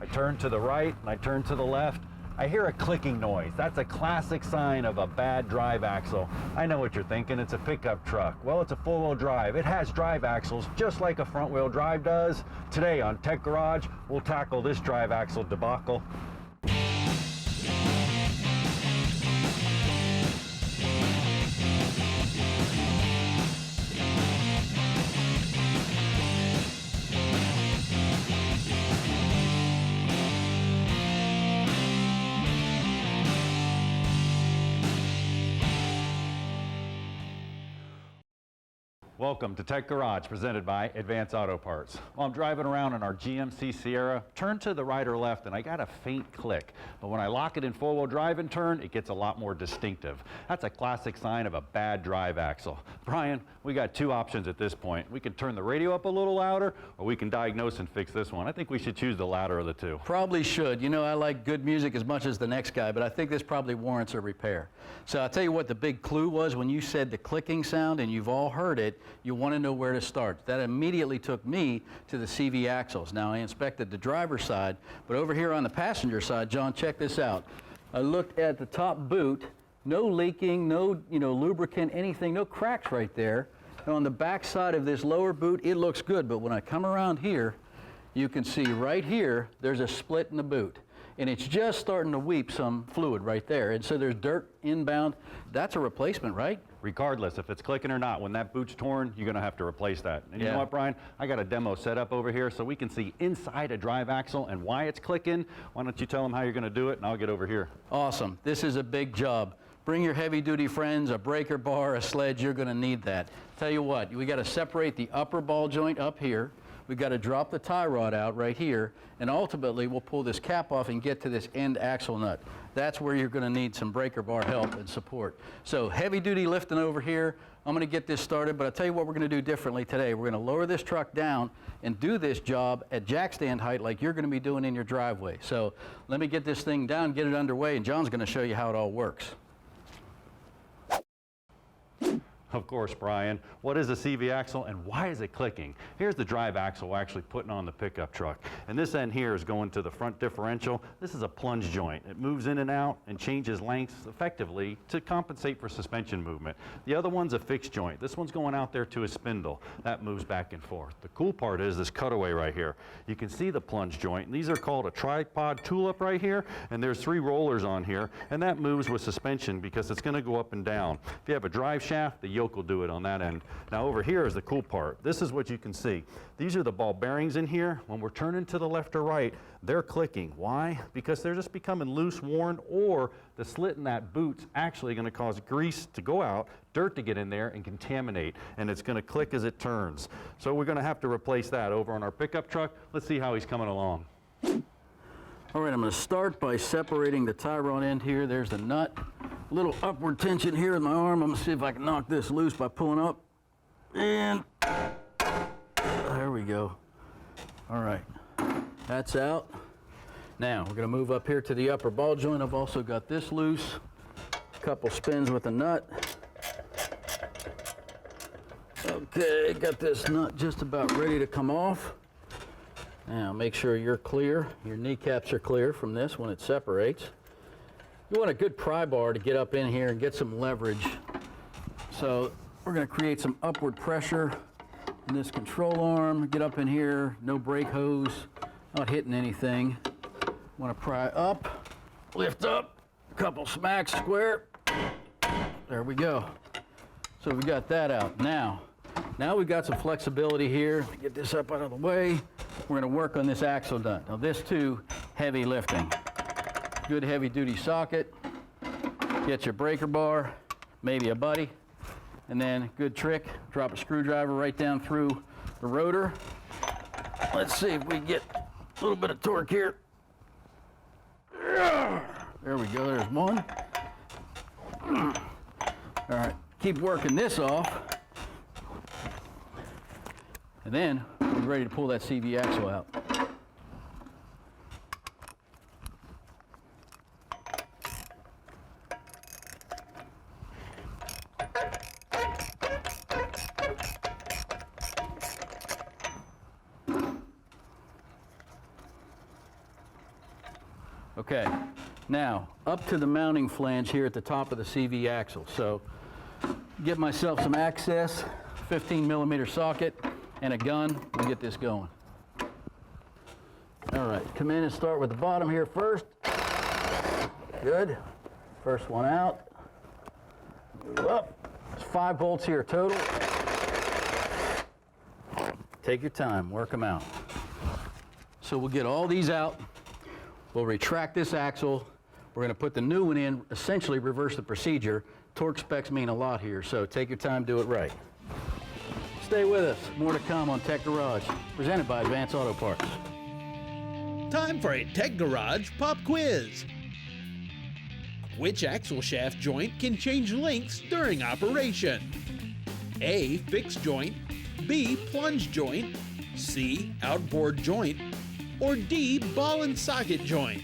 I turn to the right and I turn to the left. I hear a clicking noise. That's a classic sign of a bad drive axle. I know what you're thinking, it's a pickup truck. Well, it's a four-wheel drive. It has drive axles just like a front-wheel drive does. Today on Tech Garage, we'll tackle this drive axle debacle. Welcome to Tech Garage, presented by Advance Auto Parts. Well, I'm driving around in our GMC Sierra, turn to the right or left, and I got a faint click. But when I lock it in four-wheel drive and turn, it gets a lot more distinctive. That's a classic sign of a bad drive axle. Brian, we got two options at this point. We can turn the radio up a little louder, or we can diagnose and fix this one. I think we should choose the latter of the two. Probably should. You know, I like good music as much as the next guy, but I think this probably warrants a repair. So I'll tell you what the big clue was when you said the clicking sound, and you've all heard it. You want to know where to start. That immediately took me to the CV axles. Now, I inspected the driver's side, but over here on the passenger side, John, check this out. I looked at the top boot, no leaking, no lubricant, anything, no cracks right there. And on the back side of this lower boot, it looks good, but when I come around here, you can see right here, there's a split in the boot. And it's just starting to weep some fluid right there. And so there's dirt inbound. That's a replacement, right? Regardless if it's clicking or not, when that boot's torn, you're going to have to replace that. And you know what, Brian? I got a demo set up over here so we can see inside a drive axle and why it's clicking. Why don't you tell them how you're going to do it, and I'll get over here. Awesome. This is a big job. Bring your heavy-duty friends, a breaker bar, a sledge. You're going to need that. Tell you what, we got to separate the upper ball joint up here. We've got to drop the tie rod out right here, and ultimately we'll pull this cap off and get to this end axle nut. That's where you're going to need some breaker bar help and support. So heavy duty lifting over here. I'm going to get this started, but I'll tell you what we're going to do differently today. We're going to lower this truck down and do this job at jack stand height like you're going to be doing in your driveway. So let me get this thing down, get it underway, and John's going to show you how it all works. Of course, Brian. What is a CV axle and why is it clicking? Here's the drive axle we're actually putting on the pickup truck. And this end here is going to the front differential. This is a plunge joint. It moves in and out and changes lengths effectively to compensate for suspension movement. The other one's a fixed joint. This one's going out there to a spindle. That moves back and forth. The cool part is this cutaway right here. You can see the plunge joint. These are called a tripod tool-up right here, and there's 3 rollers on here, and that moves with suspension because it's going to go up and down. If you have a drive shaft, the yoke will do it on that end. Now over here is the cool part. This is what you can see. These are the ball bearings in here. When we're turning to the left or right, they're clicking. Why? Because they're just becoming loose, worn, or the slit in that boot's actually going to cause grease to go out, dirt to get in there and contaminate, and it's going to click as it turns. So we're going to have to replace that over on our pickup truck. Let's see how he's coming along. All right, I'm going to start by separating the tie rod end here. There's the nut. Little upward tension here in my arm. I'm going to see if I can knock this loose by pulling up. And there we go. All right, that's out. Now we're going to move up here to the upper ball joint. I've also got this loose. A couple spins with the nut. Okay, got this nut just about ready to come off. Now make sure you're clear, your kneecaps are clear from this when it separates. You want a good pry bar to get up in here and get some leverage. So we're going to create some upward pressure in this control arm. Get up in here, no brake hose, not hitting anything. Want to pry up, lift up, a couple smacks square. There we go. So we got that out. Now we've got some flexibility here. Get this up out of the way. We're going to work on this axle nut. Now this too, heavy lifting. Good heavy duty socket. Get your breaker bar, maybe a buddy, and then good trick, drop a screwdriver right down through the rotor. Let's see if we get a little bit of torque here. There we go, there's one. All right, keep working this off. And then we're ready to pull that CV axle out. Okay, now up to the mounting flange here at the top of the CV axle. So get myself some access, 15mm socket, and a gun. We'll get this going. All right, come in and start with the bottom here first. Good. First one out. Move up. There's 5 bolts here total. Take your time, work them out. So we'll get all these out. We'll retract this axle. We're going to put the new one in, essentially reverse the procedure. Torque specs mean a lot here, so take your time, do it right. Stay with us. More to come on Tech Garage, presented by Advance Auto Parts. Time for a Tech Garage pop quiz. Which axle shaft joint can change lengths during operation? A. Fixed joint, B. Plunge joint, C. Outboard joint, or D. Ball and socket joint?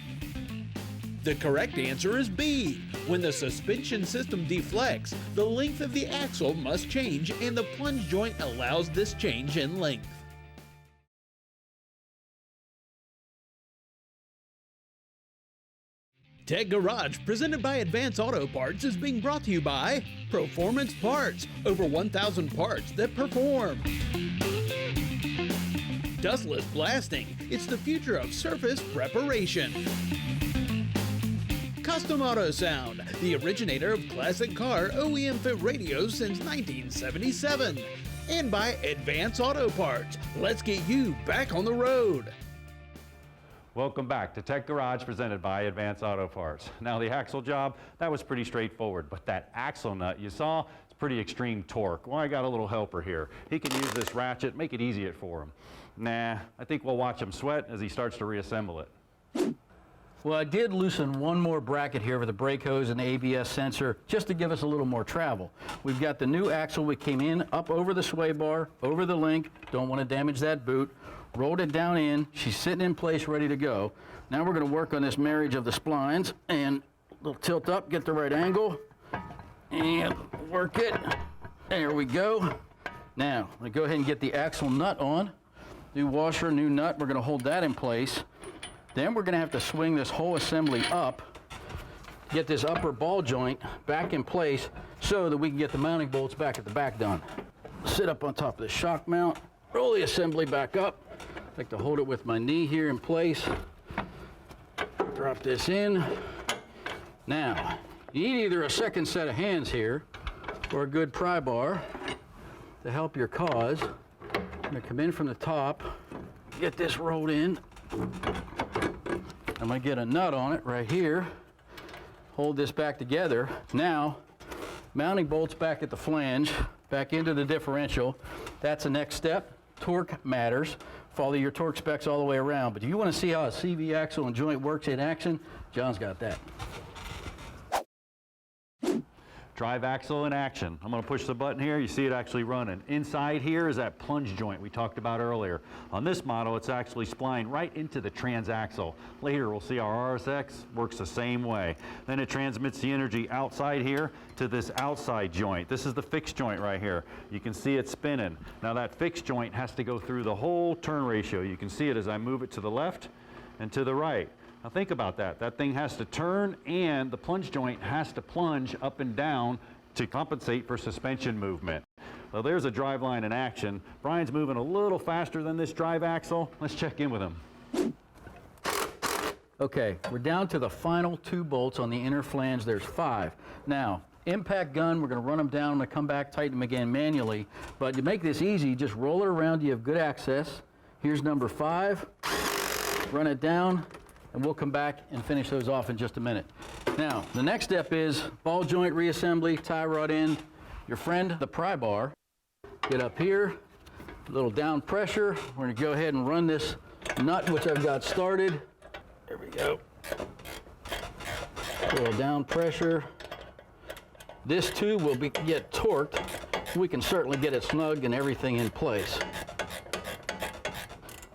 The correct answer is B. When the suspension system deflects, the length of the axle must change, and the plunge joint allows this change in length. Tech Garage, presented by Advance Auto Parts, is being brought to you by Performance Parts, over 1,000 parts that perform. Dustless Blasting, it's the future of surface preparation. Custom Auto Sound, the originator of classic car OEM fit radios since 1977. And by Advance Auto Parts, let's get you back on the road. Welcome back to Tech Garage, presented by Advance Auto Parts. Now the axle job, that was pretty straightforward, but that axle nut you saw, it's pretty extreme torque. Well, I got a little helper here. He can use this ratchet, make it easier for him. Nah, I think we'll watch him sweat as he starts to reassemble it. Well, I did loosen one more bracket here for the brake hose and the ABS sensor, just to give us a little more travel. We've got the new axle. We came in up over the sway bar, over the link. Don't want to damage that boot. Rolled it down in. She's sitting in place, ready to go. Now we're going to work on this marriage of the splines, and a little tilt up, get the right angle, and work it. There we go. Now, I'm going to go ahead and get the axle nut on. New washer, new nut. We're going to hold that in place. Then we're going to have to swing this whole assembly up, get this upper ball joint back in place so that we can get the mounting bolts back at the back done. Sit up on top of the shock mount, roll the assembly back up. I like to hold it with my knee here in place. Drop this in. Now, you need either a second set of hands here or a good pry bar to help your cause. I'm going to come in from the top, get this rolled in. I'm going to get a nut on it right here, hold this back together. Now, mounting bolts back at the flange, back into the differential. That's the next step. Torque matters. Follow your torque specs all the way around. But if you want to see how a CV axle and joint works in action, John's got that. Drive axle in action. I'm going to push the button here. You see it actually running. Inside here is that plunge joint we talked about earlier. On this model, it's actually splined right into the transaxle. Later, we'll see our RSX works the same way. Then it transmits the energy outside here to this outside joint. This is the fixed joint right here. You can see it spinning. Now that fixed joint has to go through the whole turn ratio. You can see it as I move it to the left and to the right. Now think about that. That thing has to turn, and the plunge joint has to plunge up and down to compensate for suspension movement. Well, there's a drive line in action. Brian's moving a little faster than this drive axle. Let's check in with him. Okay, we're down to the final 2 bolts on the inner flange. There's 5. Now, impact gun, we're going to run them down. I'm going to come back, tighten them again manually. But to make this easy, just roll it around. You have good access. Here's number 5. Run it down, and we'll come back and finish those off in just a minute. Now, the next step is ball joint reassembly, tie rod in, your friend, the pry bar. Get up here, a little down pressure. We're going to go ahead and run this nut, which I've got started. There we go. A little down pressure. This too will get torqued. We can certainly get it snug and everything in place.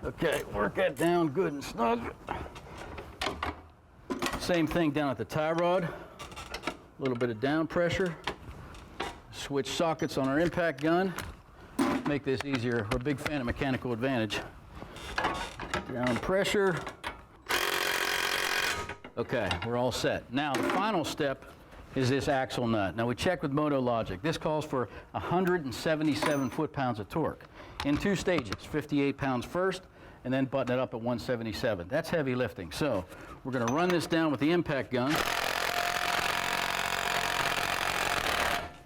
Okay, work that down good and snug. Same thing down at the tie rod. A little bit of down pressure. Switch sockets on our impact gun. Make this easier. We're a big fan of mechanical advantage. Down pressure. Okay, we're all set. Now, the final step is this axle nut. Now, we checked with MotoLogic. This calls for 177 foot-pounds of torque in 2 stages, 58 pounds first, and then button it up at 177. That's heavy lifting. So we're going to run this down with the impact gun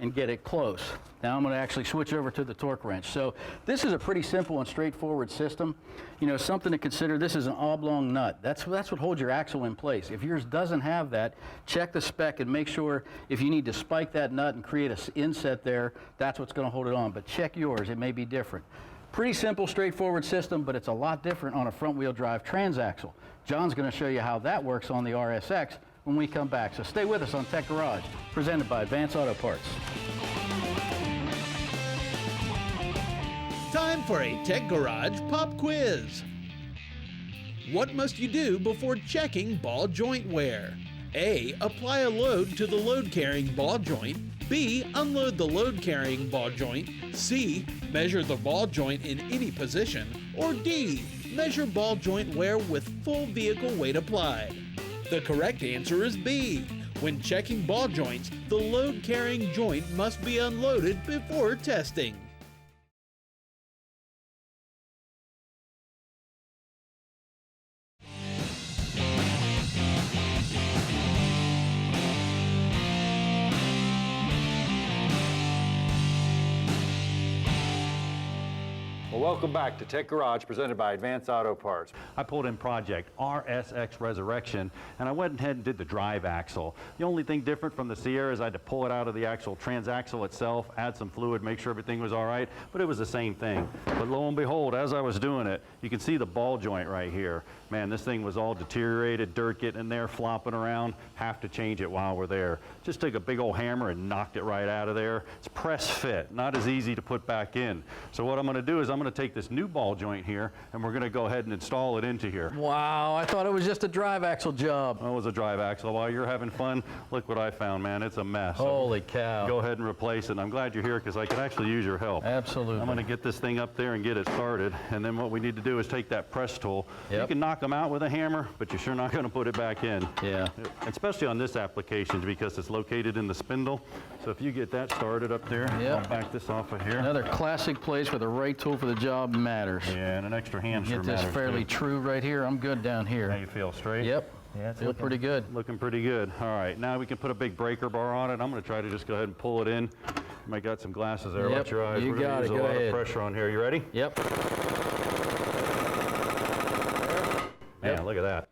and get it close. Now I'm going to actually switch over to the torque wrench. So this is a pretty simple and straightforward system. You know, something to consider, this is an oblong nut. That's what holds your axle in place. If yours doesn't have that, check the spec and make sure if you need to spike that nut and create an inset there, that's what's going to hold it on. But check yours, it may be different. Pretty simple, straightforward system, but it's a lot different on a front-wheel drive transaxle. John's going to show you how that works on the RSX when we come back. So stay with us on Tech Garage, presented by Advance Auto Parts. Time for a Tech Garage pop quiz. What must you do before checking ball joint wear? A. Apply a load to the load-carrying ball joint. B. Unload the load-carrying ball joint. C. Measure the ball joint in any position. Or D. Measure ball joint wear with full vehicle weight applied. The correct answer is B. When checking ball joints, the load-carrying joint must be unloaded before testing. Well, welcome back to Tech Garage, presented by Advance Auto Parts. I pulled in Project RSX Resurrection, and I went ahead and did the drive axle. The only thing different from the Sierra is I had to pull it out of the actual transaxle itself, add some fluid, make sure everything was all right, but it was the same thing. But lo and behold, as I was doing it, you can see the ball joint right here. Man, this thing was all deteriorated, dirt getting in there, flopping around. Have to change it while we're there. Just took a big old hammer and knocked it right out of there. It's press fit, not as easy to put back in. So what I'm going to do is I'm going to take this new ball joint here, and we're going to go ahead and install it into here. Wow, I thought it was just a drive axle job. Oh, it was a drive axle. While you're having fun, look what I found, man. It's a mess. Holy cow. Go ahead and replace it. And I'm glad you're here because I can actually use your help. Absolutely. I'm going to get this thing up there and get it started. And then what we need to do is take that press tool. Yep. You can knock them out with a hammer, but you're sure not going to put it back in. Yeah. Especially on this application because it's located in the spindle. So if you get that started up there, Yep. I'll back this off of here. Another classic place where the right tool for the job matters. Yeah, and an extra hamster Get this matters, fairly too. true right here. I'm good down How here. you feel, straight? Yep. Yeah, it's Feel looking pretty good. Looking pretty good. All right, now we can put a big breaker bar on it. I'm going to try to just go ahead and pull it in. You might got some glasses there. Yep, Watch your eyes. you We're gonna got use it. a Go lot ahead. of pressure on here. You ready? Yep. Man, look at that.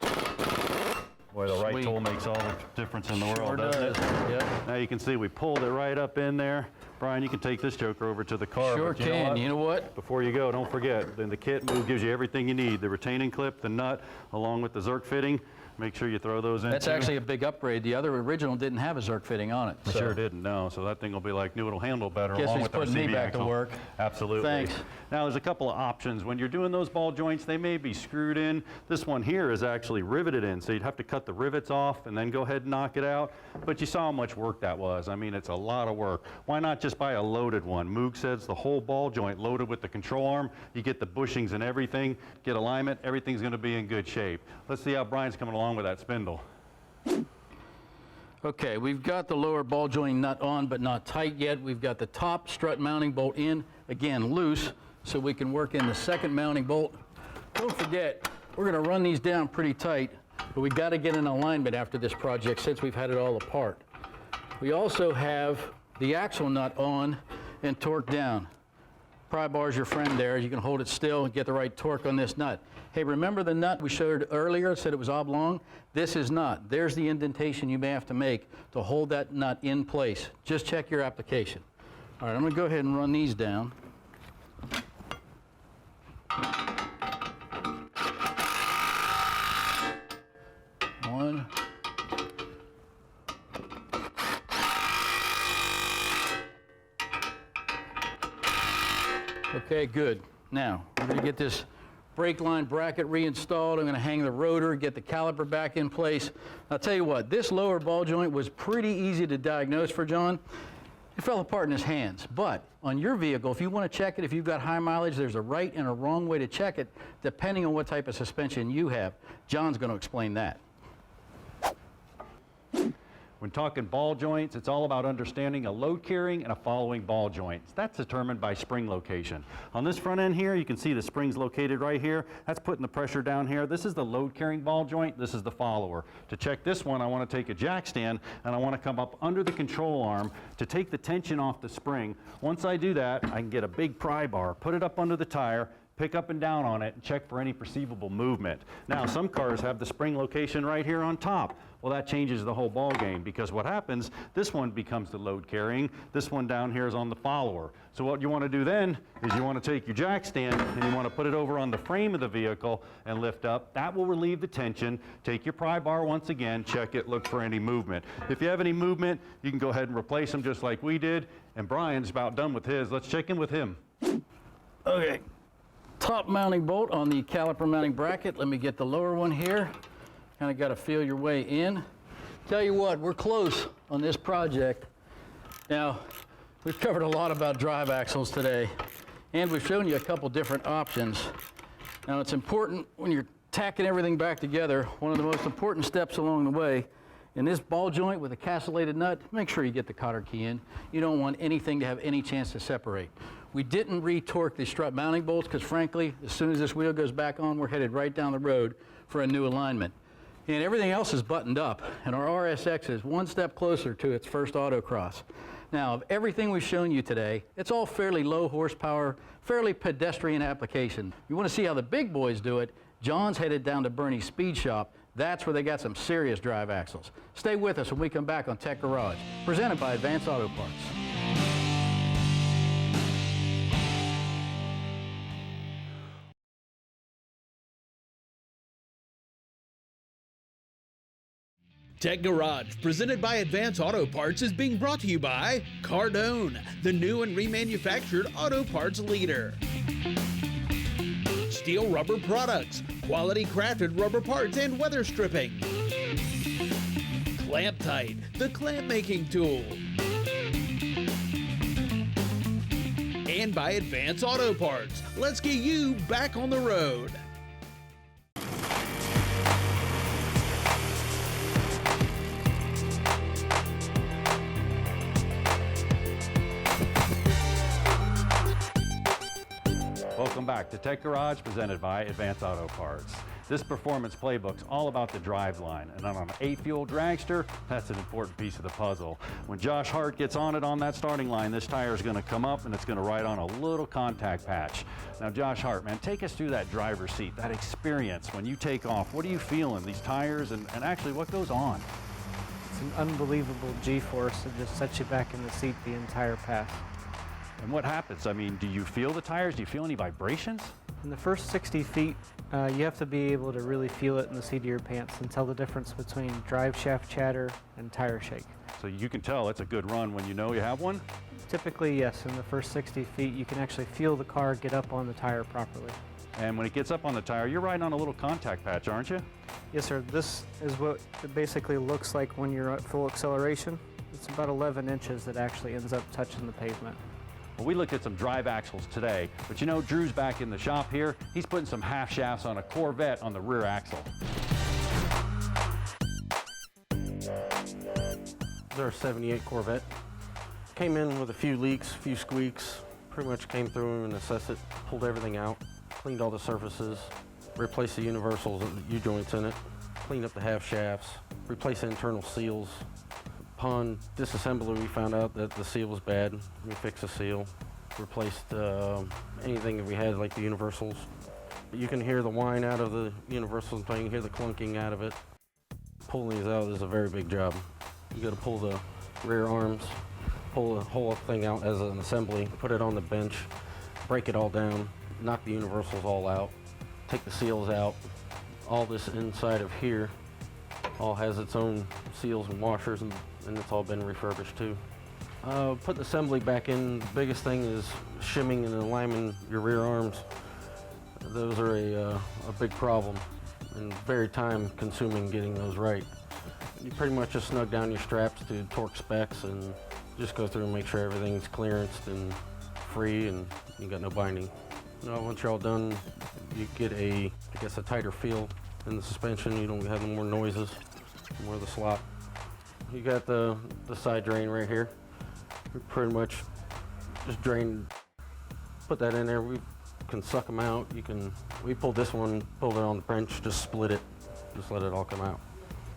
Boy, the right Sweet. tool makes all the difference in the world, Sure doesn't does. it? Yep. Now you can see we pulled it right up in there. Brian, you can take this joker over to the car. Sure but you know can. what? You know what? Before you go, don't forget, then the kit gives you everything you need. The retaining clip, the nut, along with the Zerk fitting. Make sure you throw those in. That's too. actually a big upgrade. The other original didn't have a Zerk fitting on it. I so. sure didn't, no. So that thing will be like new. It'll handle better Guess along he's with our putting me CV back to axle. work. Absolutely. Thanks. Now there's a couple of options. When you're doing those ball joints, they may be screwed in. This one here is actually riveted in, so you'd have to cut the rivets off and then go ahead and knock it out. But you saw how much work that was. I mean, it's a lot of work. Why not just buy a loaded one? Moog says the whole ball joint loaded with the control arm. You get the bushings and everything, get alignment, everything's going to be in good shape. Let's see how Brian's coming along with that spindle. Okay, we've got the lower ball joint nut on, but not tight yet. We've got the top strut mounting bolt in, again, loose, so we can work in the second mounting bolt. Don't forget, we're going to run these down pretty tight, but we've got to get in alignment after this project since we've had it all apart. We also have the axle nut on and torque down. Pry bar's your friend there. You can hold it still and get the right torque on this nut. Hey, remember the nut we showed earlier, said it was oblong? This is not. There's the indentation you may have to make to hold that nut in place. Just check your application. All right, I'm going to go ahead and run these down. One. Okay, good. Now, we're going to get this brake line bracket reinstalled. I'm going to hang the rotor, get the caliper back in place. I'll tell you what, this lower ball joint was pretty easy to diagnose for John. It fell apart in his hands. But on your vehicle, if you want to check it, if you've got high mileage, there's a right and a wrong way to check it, depending on what type of suspension you have. John's going to explain that. When talking ball joints, it's all about understanding a load carrying and a following ball joint. That's determined by spring location. On this front end here, you can see the spring's located right here. That's putting the pressure down here. This is the load carrying ball joint. This is the follower. To check this one, I want to take a jack stand and I want to come up under the control arm to take the tension off the spring. Once I do that, I can get a big pry bar, put it up under the tire, pick up and down on it, and check for any perceivable movement. Now, some cars have the spring location right here on top. Well, that changes the whole ball game, because what happens, this one becomes the load carrying, this one down here is on the follower. So what you want to do then is you want to take your jack stand and you want to put it over on the frame of the vehicle and lift up. That will relieve the tension. Take your pry bar once again, check it, look for any movement. If you have any movement, you can go ahead and replace them just like we did. And Brian's about done with his. Let's check in with him. Okay, top mounting bolt on the caliper mounting bracket. Let me get the lower one here. Kind of got to feel your way in. Tell you what, we're close on this project. Now, we've covered a lot about drive axles today, and we've shown you a couple different options. Now, it's important when you're tacking everything back together, one of the most important steps along the way, in this ball joint with a castellated nut, make sure you get the cotter key in. You don't want anything to have any chance to separate. We didn't re-torque the strut mounting bolts because, frankly, as soon as this wheel goes back on, we're headed right down the road for a new alignment. And everything else is buttoned up, and our RSX is one step closer to its first autocross. Now, of everything we've shown you today, it's all fairly low horsepower, fairly pedestrian application. You want to see how the big boys do it? John's headed down to Bernie's Speed Shop. That's where they got some serious drive axles. Stay with us when we come back on Tech Garage, presented by Advance Auto Parts. Tech Garage, presented by Advance Auto Parts, is being brought to you by Cardone, the new and remanufactured auto parts leader. Steel Rubber Products, quality crafted rubber parts and weather stripping. Clamp Tight, the clamp making tool. And by Advance Auto Parts. Let's get you back on the road. Welcome back to Tech Garage, presented by Advance Auto Parts. This performance playbook's all about the drive line, and on an 8-fuel dragster, that's an important piece of the puzzle. When Josh Hart gets on it on that starting line, this tire is going to come up and it's going to ride on a little contact patch. Now, Josh Hart, man, take us through that driver's seat, that experience when you take off. What are you feeling, these tires, and actually what goes on? It's an unbelievable G-force that just sets you back in the seat the entire pass. And what happens? I mean, do you feel the tires? Do you feel any vibrations? In the first 60 feet, you have to be able to really feel it in the seat of your pants and tell the difference between drive shaft chatter and tire shake. So you can tell it's a good run when you know you have one? Typically, yes, in the first 60 feet, you can actually feel the car get up on the tire properly. And when it gets up on the tire, you're riding on a little contact patch, aren't you? Yes, sir. This is what it basically looks like when you're at full acceleration. It's about 11 inches that actually ends up touching the pavement. Well, we looked at some drive axles today, but you know, Drew's back in the shop here. He's putting some half shafts on a Corvette on the rear axle. They're a 78 Corvette. Came in with a few leaks, a few squeaks, pretty much came through and assessed it, pulled everything out, cleaned all the surfaces, replaced the universals, the U-joints in it, cleaned up the half shafts, replaced the internal seals. Upon disassembly, we found out that the seal was bad. We fixed the seal, replaced anything that we had, like the universals. You can hear the whine out of the universals, but you can hear the clunking out of it. Pulling these out is a very big job. You got to pull the rear arms, pull the whole thing out as an assembly, put it on the bench, break it all down, knock the universals all out, take the seals out. All this inside of here all has its own seals and washers, and it's all been refurbished too. Put the assembly back in, the biggest thing is shimming and aligning your rear arms. Those are a big problem and very time consuming getting those right. You pretty much just snug down your straps to torque specs and just go through and make sure everything's clearanced and free and you got no binding. Once you're all done, you get a tighter feel in the suspension. You don't have no more noises, more of the slop. You got the side drain right here. We pretty much just drain, put that in there. We can suck them out. We pulled this one, pulled it on the wrench, just split it, just let it all come out.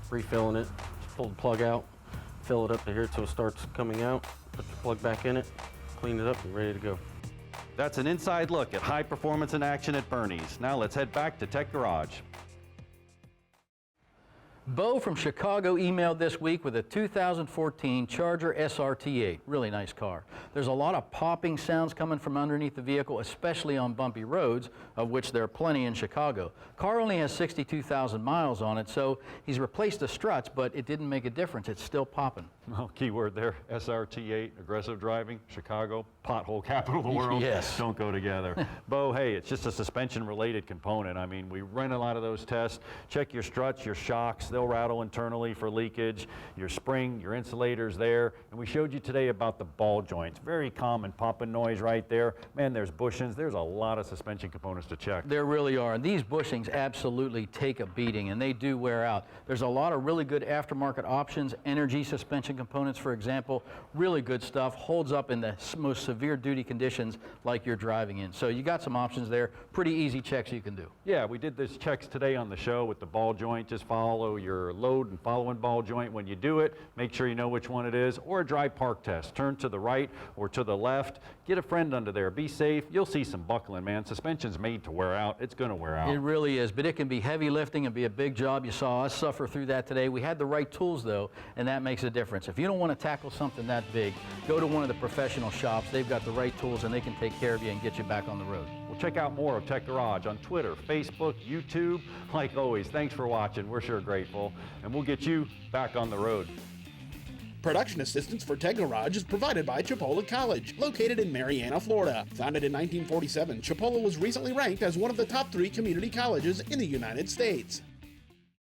Refilling it, just pull the plug out, fill it up to here till it starts coming out, put the plug back in it, clean it up and ready to go. That's an inside look at high performance in action at Bernie's. Now let's head back to Tech Garage. Bo from Chicago emailed this week with a 2014 Charger SRT8. Really nice car. There's a lot of popping sounds coming from underneath the vehicle, especially on bumpy roads, of which there are plenty in Chicago. Car only has 62,000 miles on it, so he's replaced the struts, but it didn't make a difference. It's still popping. Well, keyword there, SRT8, aggressive driving, Chicago, pothole capital of the world. Yes. Don't go together. Bo, hey, it's just a suspension-related component. I mean, we run a lot of those tests. Check your struts, your shocks. They'll rattle internally for leakage. Your spring, your insulator's there. And we showed you today about the ball joints. Very common popping noise right there. Man, there's bushings. There's a lot of suspension components to check. There really are. And these bushings absolutely take a beating, and they do wear out. There's a lot of really good aftermarket options. Energy suspension components, for example, really good stuff. Holds up in the most severe duty conditions like you're driving in. So you got some options there. Pretty easy checks you can do. Yeah, we did this checks today on the show with the ball joint. Just follow your load and following ball joint. When you do it, make sure you know which one it is, or a dry park test. Turn to the right or to the left. Get a friend under there. Be safe. You'll see some buckling, man. Suspension's made to wear out. It's going to wear out. It really is, but it can be heavy lifting and be a big job. You saw us suffer through that today. We had the right tools, though, and that makes a difference. If you don't want to tackle something that big, go to one of the professional shops. They've got the right tools, and they can take care of you and get you back on the road. Well, check out more of Tech Garage on Twitter, Facebook, YouTube. Like always, thanks for watching. We're sure grateful, and we'll get you back on the road. Production assistance for Tech Garage is provided by Chipola College, located in Marianna, Florida. Founded in 1947, Chipola was recently ranked as one of the top 3 community colleges in the United States.